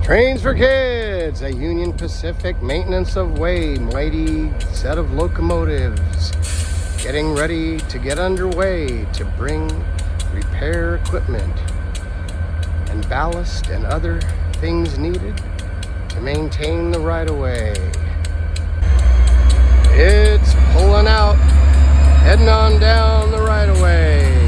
Trains for Kids, a Union Pacific maintenance of way, mighty set of locomotives getting ready to get underway to bring repair equipment and ballast and other things needed to maintain the right-of-way. It's pulling out, heading on down the right-of-way.